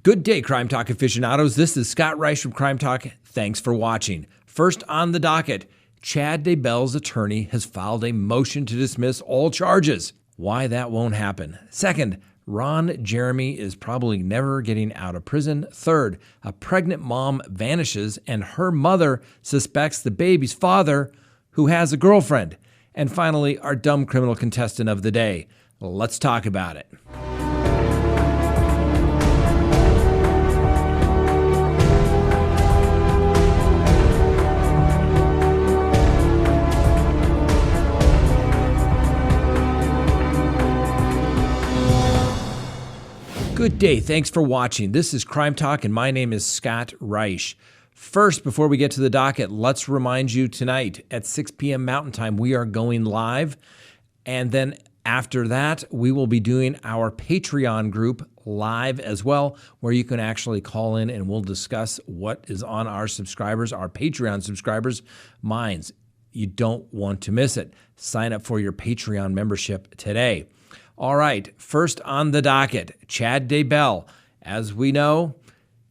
Good day, Crime Talk aficionados. This is Scott Reisch from Crime Talk. Thanks for watching. First on the docket, Chad Daybell's attorney has filed a motion to dismiss all charges. Why that won't happen. Second, Ron Jeremy is probably never getting out of prison. Third, a pregnant mom vanishes and her mother suspects the baby's father, who has a girlfriend. And finally, our dumb criminal contestant of the day. Let's talk about it. Good day. Thanks for watching. This is Crime Talk, and my name is Scott Reisch. First, before we get to the docket, let's remind you tonight at 6 p.m. Mountain Time, we are going live. And then after that, we will be doing our Patreon group live as well, where you can actually call in and we'll discuss what is on our subscribers, our Patreon subscribers' minds. You don't want to miss it. Sign up for your Patreon membership today. All right, first on the docket, Chad Daybell. As we know,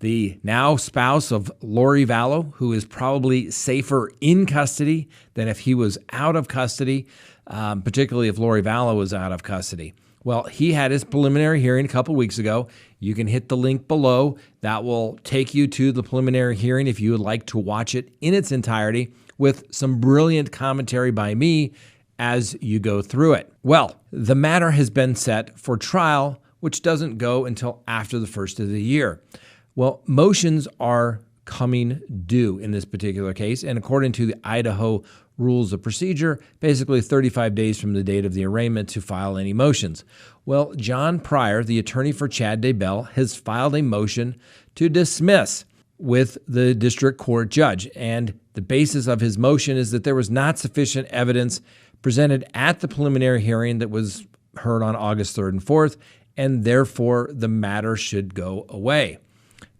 the now spouse of Lori Vallow, who is probably safer in custody than if he was out of custody, particularly if Lori Vallow was out of custody. Well, he had his preliminary hearing a couple weeks ago. You can hit the link below. That will take you to the preliminary hearing if you would like to watch it in its entirety with some brilliant commentary by me as you go through it. Well, the matter has been set for trial, which doesn't go until after the first of the year. Well, motions are coming due in this particular case, and according to the Idaho Rules of Procedure, basically 35 days from the date of the arraignment to file any motions. Well, John Pryor, the attorney for Chad Daybell, has filed a motion to dismiss with the district court judge, and the basis of his motion is that there was not sufficient evidence presented at the preliminary hearing that was heard on August 3rd and 4th, and therefore the matter should go away.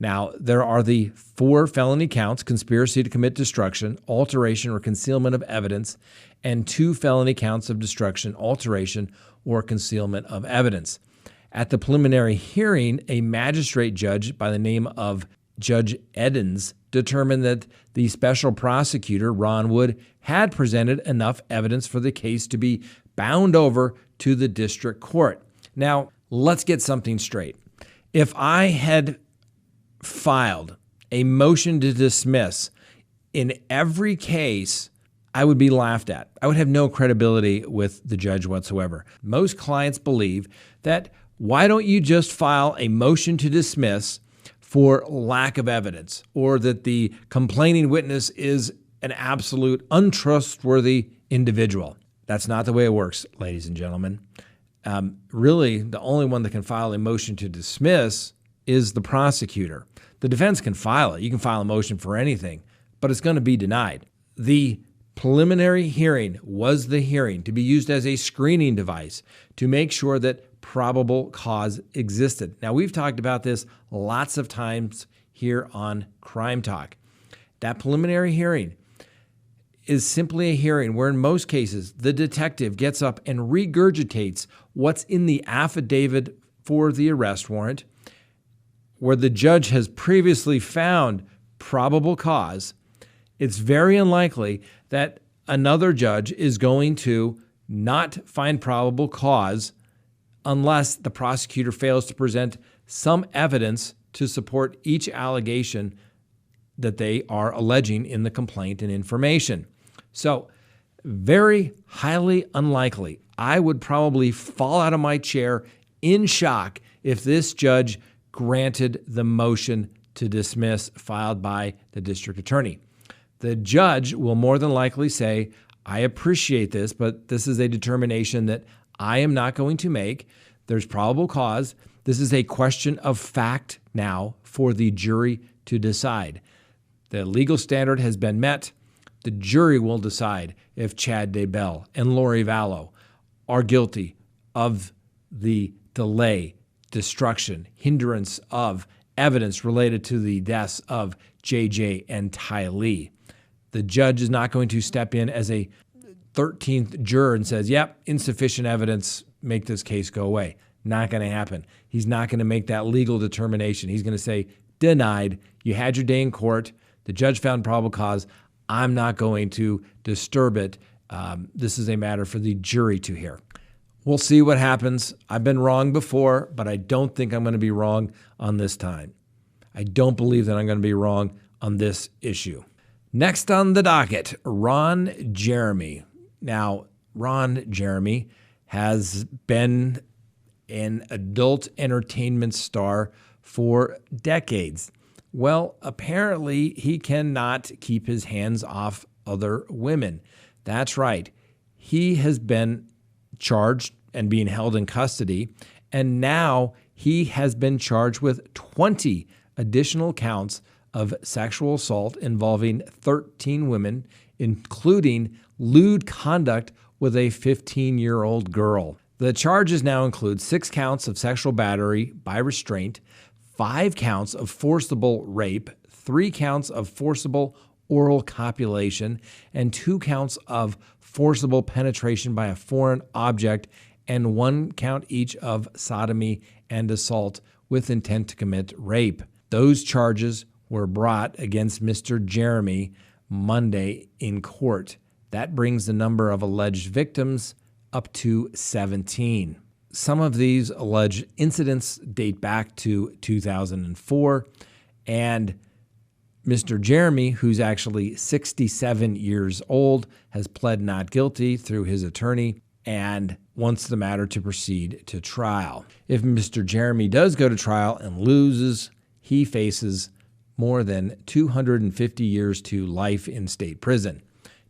Now, there are the 4 felony counts: conspiracy to commit destruction, alteration or concealment of evidence, and 2 felony counts of destruction, alteration, or concealment of evidence. At the preliminary hearing, a magistrate judge by the name of Judge Edens determined that the special prosecutor, Ron Wood, had presented enough evidence for the case to be bound over to the district court. Now, let's get something straight. If I had filed a motion to dismiss in every case, I would be laughed at. I would have no credibility with the judge whatsoever. Most clients believe that why don't you just file a motion to dismiss for lack of evidence, or that the complaining witness is an absolute untrustworthy individual. That's not the way it works, ladies and gentlemen. Really, the only one that can file a motion to dismiss is the prosecutor. The defense can file it. You can file a motion for anything, but it's going to be denied. The preliminary hearing was the hearing to be used as a screening device to make sure that probable cause existed. Now, we've talked about this lots of times here on Crime Talk. That preliminary hearing is simply a hearing where in most cases the detective gets up and regurgitates what's in the affidavit for the arrest warrant, where the judge has previously found probable cause. It's very unlikely that another judge is going to not find probable cause unless the prosecutor fails to present some evidence to support each allegation that they are alleging in the complaint and information. So, very highly unlikely. I would probably fall out of my chair in shock if this judge granted the motion to dismiss filed by the district attorney. The judge will more than likely say, I appreciate this, but this is a determination that I am not going to make. There's probable cause. This is a question of fact now for the jury to decide. The legal standard has been met. The jury will decide if Chad Daybell and Lori Vallow are guilty of the delay, destruction, hindrance of evidence related to the deaths of JJ and Ty Lee. The judge is not going to step in as a 13th juror and says, yep, insufficient evidence, make this case go away. Not going to happen. He's not going to make that legal determination. He's going to say, denied. You had your day in court. The judge found probable cause. I'm not going to disturb it. This is a matter for the jury to hear. We'll see what happens. I've been wrong before, but I don't think I'm going to be wrong on this time. I don't believe that I'm going to be wrong on this issue. Next on the docket, Ron Jeremy. Now, Ron Jeremy has been an adult entertainment star for decades. Well, apparently he cannot keep his hands off other women. That's right. He has been charged and being held in custody, and now he has been charged with 20 additional counts of sexual assault involving 13 women, including lewd conduct with a 15-year-old girl. The charges now include 6 counts of sexual battery by restraint, 5 counts of forcible rape, 3 counts of forcible oral copulation, and 2 counts of forcible penetration by a foreign object, and 1 count each of sodomy and assault with intent to commit rape. Those charges were brought against Mr. Jeremy Monday in court. That brings the number of alleged victims up to 17. Some of these alleged incidents date back to 2004, and Mr. Jeremy, who's actually 67 years old, has pled not guilty through his attorney and wants the matter to proceed to trial. If Mr. Jeremy does go to trial and loses, he faces more than 250 years to life in state prison.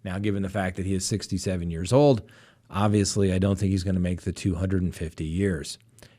Now, given the fact that he is 67 years old, obviously I don't think he's going to make the 250 years.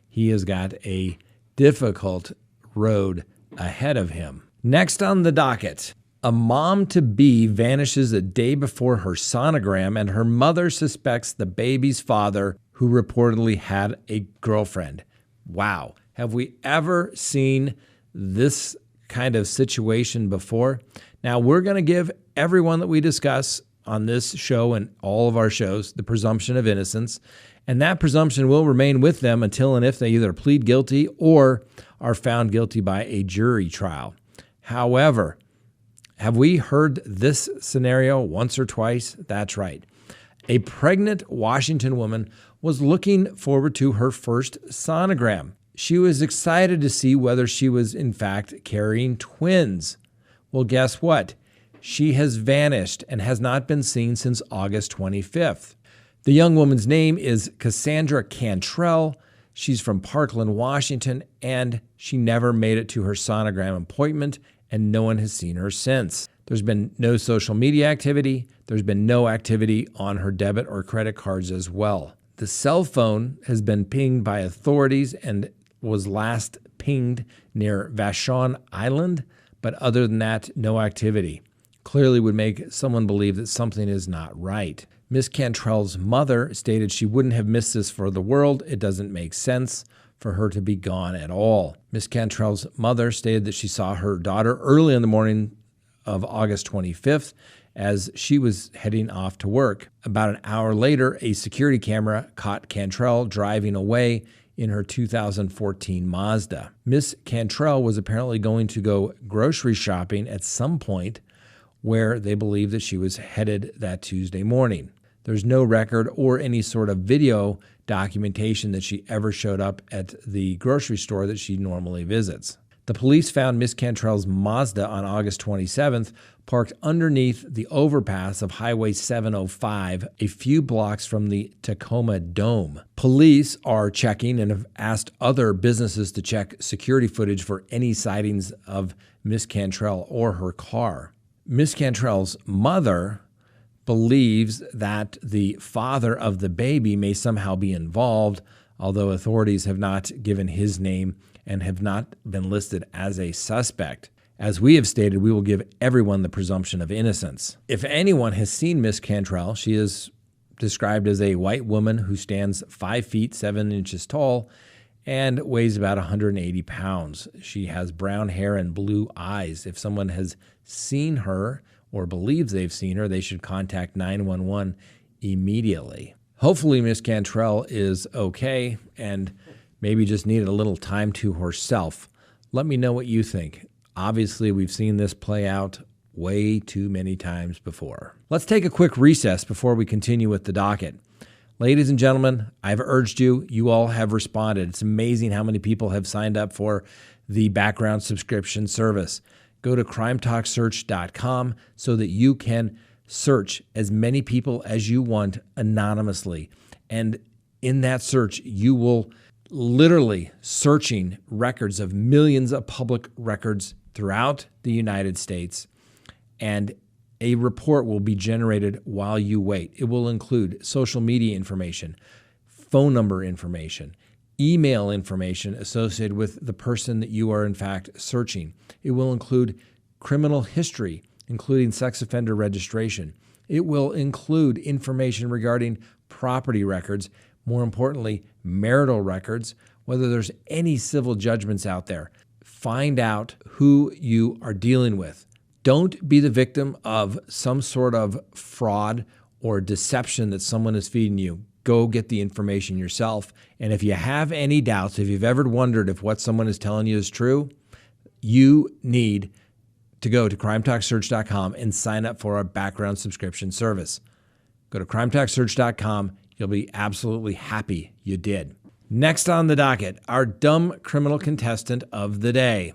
He has got a difficult road ahead of him. Next on the docket, a mom-to-be vanishes a day before her sonogram, and her mother suspects the baby's father, who reportedly had a girlfriend. Wow. Have we ever seen this kind of situation before? Now, we're going to give everyone that we discuss on this show and all of our shows the presumption of innocence, and that presumption will remain with them until and if they either plead guilty or are found guilty by a jury trial. However, have we heard this scenario once or twice? That's right. A pregnant Washington woman was looking forward to her first sonogram. She was excited to see whether she was in fact carrying twins. Well, guess what? She has vanished and has not been seen since August 25th. The young woman's name is Cassandra Cantrell. She's from Parkland, Washington, and she never made it to her sonogram appointment, and no one has seen her since. There's been no social media activity. There's been no activity on her debit or credit cards as well. The cell phone has been pinged by authorities and was last pinged near Vashon Island, but other than that, no activity. Clearly would make someone believe that something is not right. Miss Cantrell's mother stated she wouldn't have missed this for the world. It doesn't make sense for her to be gone at all. Miss Cantrell's mother stated that she saw her daughter early in the morning of August 25th as she was heading off to work. About an hour later, a security camera caught Cantrell driving away in her 2014 Mazda. Miss Cantrell was apparently going to go grocery shopping at some point where they believe that she was headed that Tuesday morning. There's no record or any sort of video documentation that she ever showed up at the grocery store that she normally visits. The police found Miss Cantrell's Mazda on August 27th parked underneath the overpass of Highway 705, a few blocks from the Tacoma Dome. Police are checking and have asked other businesses to check security footage for any sightings of Miss Cantrell or her car. Miss Cantrell's mother believes that the father of the baby may somehow be involved, although authorities have not given his name and have not been listed as a suspect. As we have stated, we will give everyone the presumption of innocence. If anyone has seen Miss Cantrell, she is described as a white woman who stands 5 feet 7 inches tall and weighs about 180 pounds. She has brown hair and blue eyes. If someone has seen her or believes they've seen her, they should contact 911 immediately. Hopefully Miss Cantrell is okay, and maybe just needed a little time to herself. Let me know what you think. Obviously, we've seen this play out way too many times before. Let's take a quick recess before we continue with the docket. Ladies and gentlemen, I've urged you. You all have responded. It's amazing how many people have signed up for the background subscription service. Go to CrimeTalkSearch.com so that you can search as many people as you want anonymously. And in that search, you will literally searching records of millions of public records throughout the United States, and a report will be generated while you wait. It will include social media information, phone number information, email information associated with the person that you are in fact searching. It will include criminal history, including sex offender registration. It will include information regarding property records, more importantly, marital records, whether there's any civil judgments out there. Find out who you are dealing with. Don't be the victim of some sort of fraud or deception that someone is feeding you. Go get the information yourself. And if you have any doubts, if you've ever wondered if what someone is telling you is true, you need to go to CrimeTalkSearch.com and sign up for our background subscription service. Go to CrimeTalkSearch.com. You'll be absolutely happy you did. Next on the docket, our dumb criminal contestant of the day.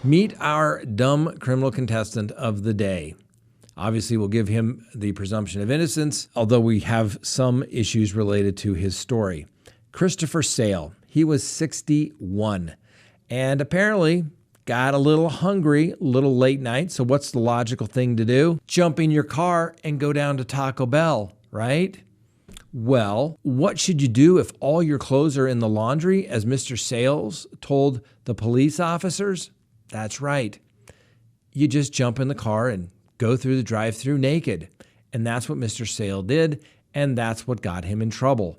Meet our dumb criminal contestant of the day. Obviously, we'll give him the presumption of innocence, although we have some issues related to his story. Christopher Sale. He was 61 and apparently got a little hungry, a little late night. So what's the logical thing to do? Jump in your car and go down to Taco Bell, right? Well, what should you do if all your clothes are in the laundry, as Mr. Sales told the police officers? That's right. You just jump in the car and go through the drive-thru naked. And that's what Mr. Sale did, and that's what got him in trouble.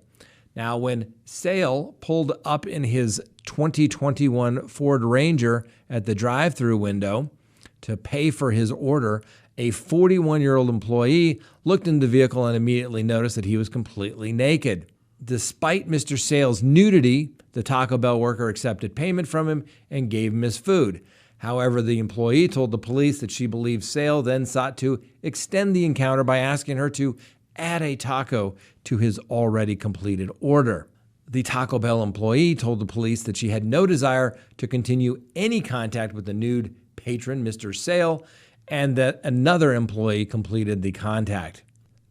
Now, when Sale pulled up in his 2021 Ford Ranger at the drive-thru window to pay for his order, a 41-year-old employee looked in the vehicle and immediately noticed that he was completely naked. Despite Mr. Sale's nudity, the Taco Bell worker accepted payment from him and gave him his food. However, the employee told the police that she believed Sale then sought to extend the encounter by asking her to add a taco to his already completed order. The Taco Bell employee told the police that she had no desire to continue any contact with the nude patron, Mr. Sale, and that another employee completed the contact.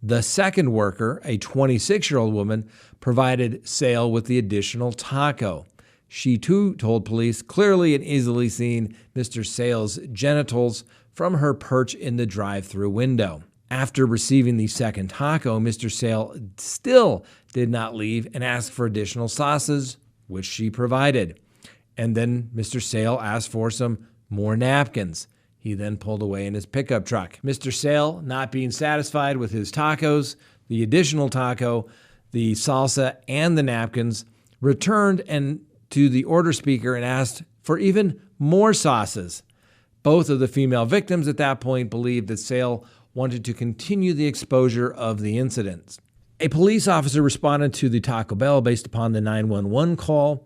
The second worker, a 26-year-old woman, provided Sale with the additional taco. She too told police clearly and easily seeing Mr. Sale's genitals from her perch in the drive-thru window. After receiving the second taco, Mr. Sale still did not leave and asked for additional sauces, which she provided. And then Mr. Sale asked for some more napkins. He then pulled away in his pickup truck. Mr. Sale, not being satisfied with his tacos, the additional taco, the salsa, and the napkins, returned to the order speaker and asked for even more sauces. Both of the female victims at that point believed that Sale wanted to continue the exposure of the incidents. A police officer responded to the Taco Bell based upon the 911 call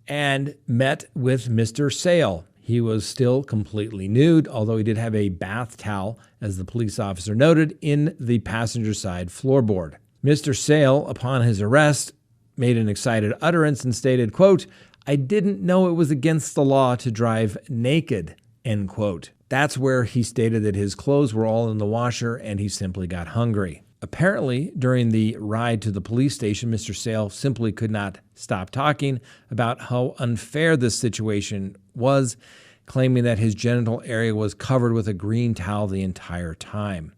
and met with Mr. Sale. He was still completely nude, although he did have a bath towel, as the police officer noted, in the passenger side floorboard. Mr. Sale, upon his arrest, made an excited utterance and stated, quote, "I didn't know it was against the law to drive naked," end quote. That's where he stated that his clothes were all in the washer and he simply got hungry. Apparently, during the ride to the police station, Mr. Sale simply could not stop talking about how unfair this situation was, claiming that his genital area was covered with a green towel the entire time.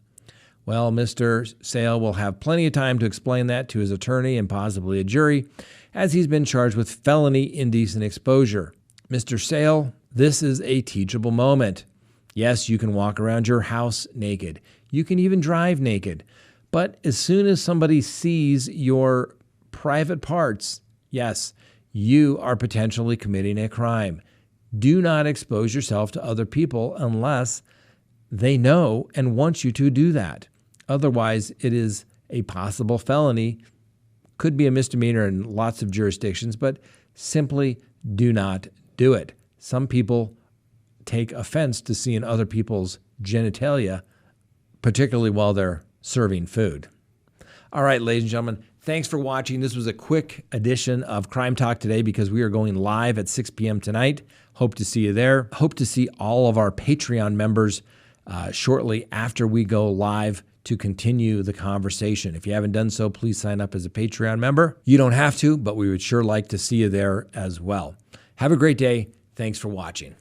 Well, Mr. Sale will have plenty of time to explain that to his attorney and possibly a jury, as he's been charged with felony indecent exposure. Mr. Sale, this is a teachable moment. Yes, you can walk around your house naked. You can even drive naked. But as soon as somebody sees your private parts, yes, you are potentially committing a crime. Do not expose yourself to other people unless they know and want you to do that. Otherwise, it is a possible felony, could be a misdemeanor in lots of jurisdictions, but simply do not do it. Some people take offense to seeing other people's genitalia, particularly while they're serving food. All right, ladies and gentlemen, thanks for watching. This was a quick edition of Crime Talk today because we are going live at 6 p.m. tonight. Hope to see you there. Hope to see all of our Patreon members shortly after we go live to continue the conversation. If you haven't done so, please sign up as a Patreon member. You don't have to, but we would sure like to see you there as well. Have a great day. Thanks for watching.